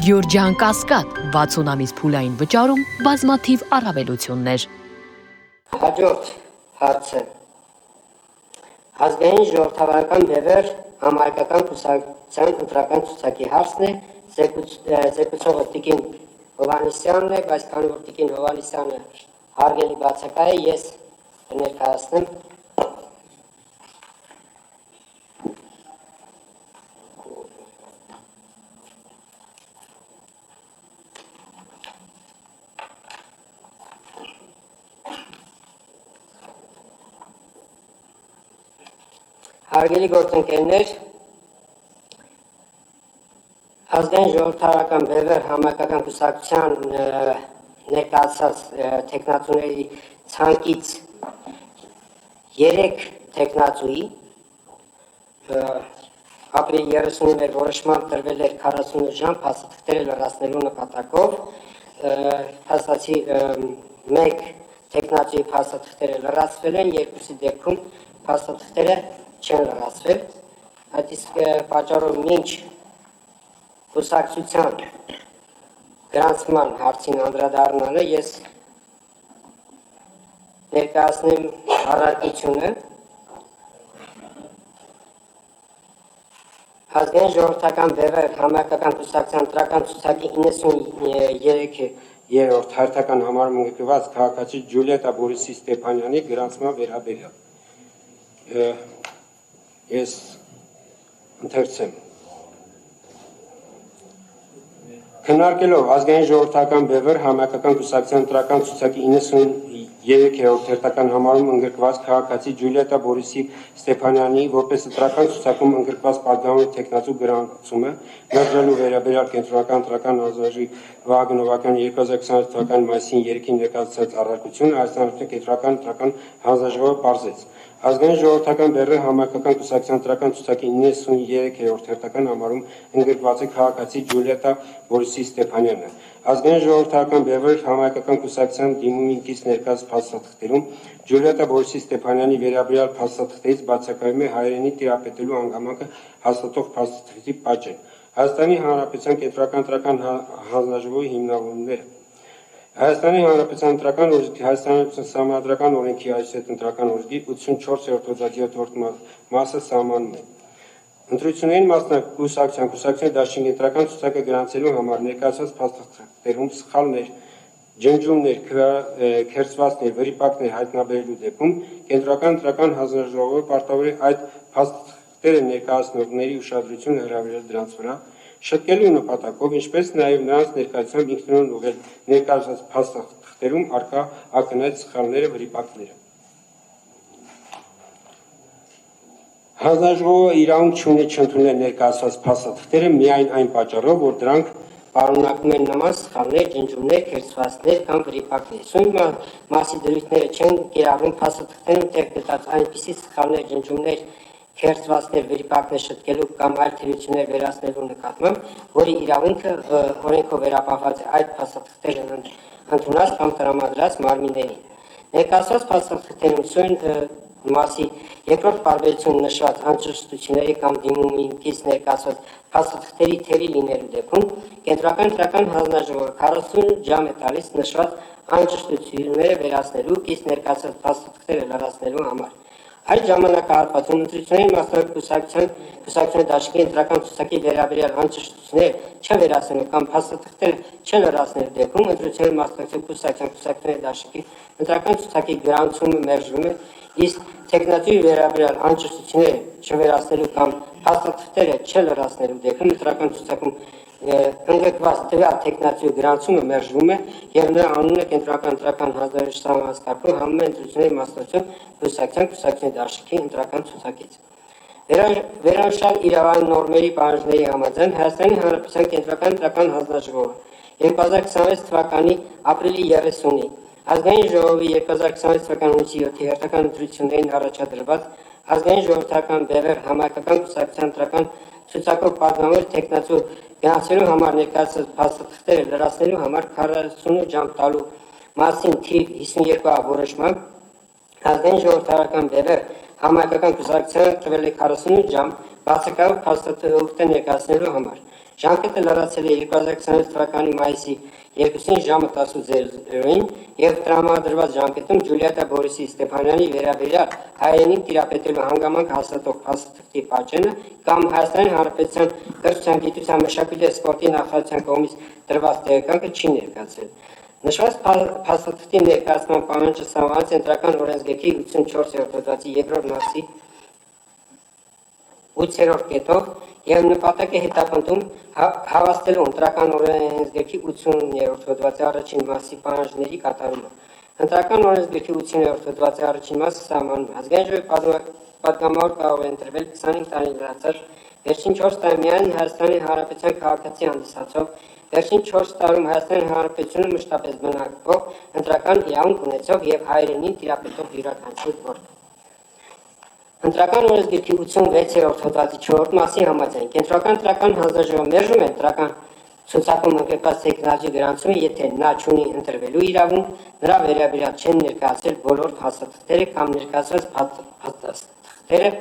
Գյորջյան Կասկադ 60 ամիս փուլային վճարում բազմաթիվ առավելություններ։ Հաջորդ հարցը ազգային ժողովրդավարական բևեռ համահայկական կուսակցության ընտրական ցուցակի հարցն է, զեկուցողը Տիկին Հովհաննիսյանն է, բայց քանի որ Տիկին Հովհաննիսյանը հարգելի բացակայ է, ես ներկայացնեմ Հարգելի գործընկերներ, ազգային ժողովրդավարական բևեռ համահայկական կուսակցության ներկայացած տեխնացուների ցանկից 3 տեխնացուի ապրիլի 30-ի մեր որոշմամբ տրվել էր 48 ժամ փաստաթղթերը լրացնելու նպատակով, փաստացի 1 տեխնացուի փաստաթղթերը լրացվել են, 2-ի դեպքում փաստաթղթերը չեն լրացվել, այդ իսկ պատճառով մինչ կուսակցության գրանցման հարցին անդրադառնալը ես ներկայացնեմ առարկությունը ազգային ժողովրդական բևեռ համահայկական կուսակցության ընտրական ցուցակի 93-րդ հերթական համարում ընդգրկված քաղաքացի Ջուլիետա Բորիսի Ստեփանյանի գրանցման վերաբերյալ Ես ընթերցեմ Քննարկելով ազգային ժողովրդական բևեռ համահայկական կուսակցության ընտրական ցուցակի 93-րդ հերթական համարում ընդգրկված քաղաքացի Ջուլիետա Բորիսի Ստեփանյանի որպես ընտրական ցուցակում ընդգրկված պատգամավորի տեխնացու գրանցումը մերժելու վերաբերյալ կենտրոնական ընտրական հանձնաժողովի Վահագն Հովհաննիսյանի 2020 թվականի մայիսին 3-ին ներկայացրած առարկությունը Հայաստանի կենտրոնական ընտրական հանձնաժողովը պարզեց Ազգային ժողովրդական բևեռ համահայկական կուսակցության ընտրական ցուցակի 93-րդ հերթական համարում ընդգրկված է քաղաքացի Ջուլիետա Բորիսի Ստեփանյանը։ Ազգային ժողովրդական բևեռ համահայկական կուսակցության դիմումին կից ներկայացված փաստաթղթերում Ջուլիետա Բորիսի Ստեփանյանի վերաբերյալ փաստաթղթերից բացակայում է հայերենի տիրապետելու հանգամանքը հաստատող փաստաթղթի պատճեն։ Հայաստանի Հանրապետության կենտրոնական ընտրական հանձնաժողովի հիմնավորումները Հայաստանի Հանրապետության ընտրական օրենքի Հայաստանի Սահմանադրական օրենքի այսეთ ընտրական օրենքի 84-րդ հոդվածի 7-րդ մասը սահմանում է։ Ընտրություններին կուսակցության դաշինքի ընտրական ցուցակը գրանցելու համար ներկայացված փաստաթղթերում սխալներ, ջնջումներ, քերծվածքներ, վրիպակներ հայտնաբերելու դեպքում կենտրոնական ընտրական հանձնաժողովը պարտավոր է այդ փաստաթղթերը ներկայացնողների ուշադրությունը հրավիրել դրանց վրա շտկելու նպատակով, ինչպես նաև նրանց ներկայությամբ ինքնուրույն ուղղել ներկայացված փաստաթղթերում առկա ակնհայտ սխալները, վրիպակները։ Հանձնաժողովը իրավունք չունի չընդունել ներկայացված փաստաթղթերը միայն այն պատճառով, որ դրանք պարունակում են նման սխալներ, ջնջումներ, քերծվածքներ կամ վրիպակներ։ Սույն մասի դրույթները չեն կիրառվում փաստաթղթերում տեղ գտած այնպիսի սխալներ, ջնջումներ, քերծվածքներ, վրիպակներ շտկելու կամ այլ թերություններ վերացնելու նկատմամբ, որի իրավունքը օրենքով վերապահված է այդ փաստաթղթերը ընդունած կամ տրամադրած մարմիններին։ Ներկայացված փաստաթղթերում սույն մասի երկրորդ տարբերությունը նշված անճշտությունների կամ դիմումին կից ներկայացված փաստաթղթերի թերի լինելու դեպքում կենտրոնական ընտրական հանձնաժողովը 40 ժամ է տալիս նշված անճշտությունները վերացնելու կից ներկայացված փաստաթղթերը լրացնելու համար։ Այդ ժամանակահատվածում ընտրությունների մասնակցության կուսակցության դաշինքի ընտրական ցուցակի վերաբերյալ անճշտությունները չվերացնելու կամ փաստաթղթերը չլրացնելու դեպքում ընտրությունների մասնակցության կուսակցության դաշինքի ընտրական ցուցակի գրանցումը մերժվում է, իսկ տեխնացուի վերաբերյալ անճշտությունները չվերացնելու կամ փաստաթղթերը չլրացնելու դեպքում ընտրական ցուցակում ընդգրկված տվյալ տեխնացուի գրանցումը մերժվում է եւ նրա անունը կենտրոնական ընտրական հանձնաժողովի համակարգում համում է ընտրությունների մասնակցության կուսակցության դաշինքի ընտրական ցուցակից։ Վերանշյալ իրավային նորմերի պահանջների համաձայն Հայաստանի Հանրապետության կենտրոնական ընտրական հանձնաժողովը 2026 թվականի ապրիլի 30-ի Ազգային ժողովի 2026 թվականի հունիսի 7-ի հերթական ընտրություններին առաջադրված ազգային ժողովրդական բևեռ համահայկական կուսակցության ընտրական ցուցակով պատգամավորի տեխնացու գրանցելու համար ներկայացված փաստաթղթերը լրացնելու համար 48 ժամ տալու մասին թիվ 52 որոշմամբ ազգային ժողովրդական բևեռ համահայկական կուսակցության տրվել է 48 ժամ բացակայող փաստաթղթեր ներկայացնելու համար։ Ժամկետը լրացել է 2026 թվականի մայիսի 2-ին ժամը 18:00-ին եւ տրամադրված ժամկետում Ջուլիետա Բորիսի Ստեփանյանի վերաբերյալ հայերենին տիրապետելու հանգամանք հաստատող փաստաթղթի պատճենը կամ Հայաստանի Հանրապետության կրթության, գիտության, մշակույթի եւ սպորտի նախարարության կողմից տրված տեղեկանքը չի ներկայացվել։ Նշված փաստաթղթի ներկայացման պահանջը սահմանված Ընտրական օրենսգրքի 84-րդ հոդվածի 2-րդ մասի 8-րդ կետով եւ նպատակ է հետապնդում հավաստելու Ընտրական օրենսգրքի 80-րդ հոդվածի առաջին մասի պահանջների կատարումը։ Ընտրական օրենսգրքի 80-րդ հոդվածի առաջին մասը սահմանում ազգային ժողովի պատգամավոր կարող է ընտրվել 25 տարի լրացած վերջին 4 տարին Հայաստանի Հանրապետության քաղաքացի հանդիսացող վերջին 4 տարում Հայաստանի Հանրապետությունը մշտապես բնակվող ընտրական իրավունք ունեցող եւ հայերենին տիրապետող յուրաքանչյուր գործ։ Ընտրական օրենսգրքի 86-րդ հոդվածի 4-րդ մասի համաձայն կենտրոնական ընտրական հանձնաժողովը մերժում է ընտրական ցուցակում ընկած տեխնոլոգիայի գրանցումը, եթե նա չունի ընտրվելու իրավունք, նրա վերաբերյալ չեն ներկայացել բոլոր փաստաթղթերը կամ ներկայացված փաստաթղթերը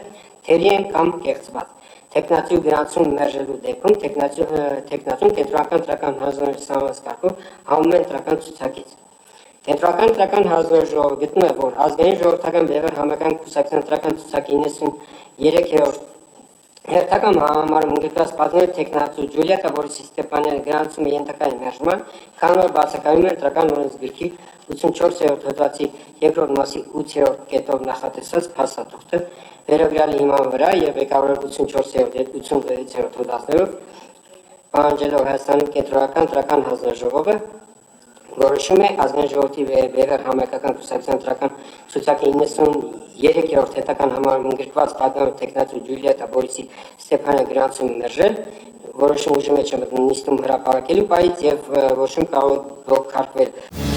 թերի են կամ կեղծված։ Տեխնոլոգիայի գրանցում մերժելու դեպքում տեխնոլոգիան կենտրոնական ընտրական հանձնաժողովի սահմանած համում է ընտրական ցուցակից։ Կենտրոնական ընտրական հանձնաժողովը գտնում է, որ ազգային ժողովրդական բևեռ համակարգ կուսակցության ընտրական ցուցակի 93-րդ հերթական համարում ընդգրկված պատմել տեխնոլոգիա Ջուլիետա Բորիսի Ստեփանյանի գրանցումը ենթակա է մերժման, քանի որ բացակայում է ընտրական օրենսգրքի 84-րդ հոդվածի 2-րդ մասի 8-րդ կետով նախատեսված փաստաթղթը վերաբերյալ հիման վրա եւ ղեկավարել 84-րդ եւ 86-րդ հոդվածներով պահանջելով Հայաստանի կենտրոնական ընտրական հանձնաժողովը որոշում է ազգային ժողովրդի բևեռ համայնքական կուսակցության ընտրական ցուցակի 93-րդ հետական համարում ընդգրկված պատգամավոր տեխնոլոգիա Ջուլիետա Բորիսի Ստեփանյանի գրանցումը մերժել, որոշում ուժի մեջ է մտնում նիստում հրապարակելու պահից եւ որոշում կարող է բողոքարկվել։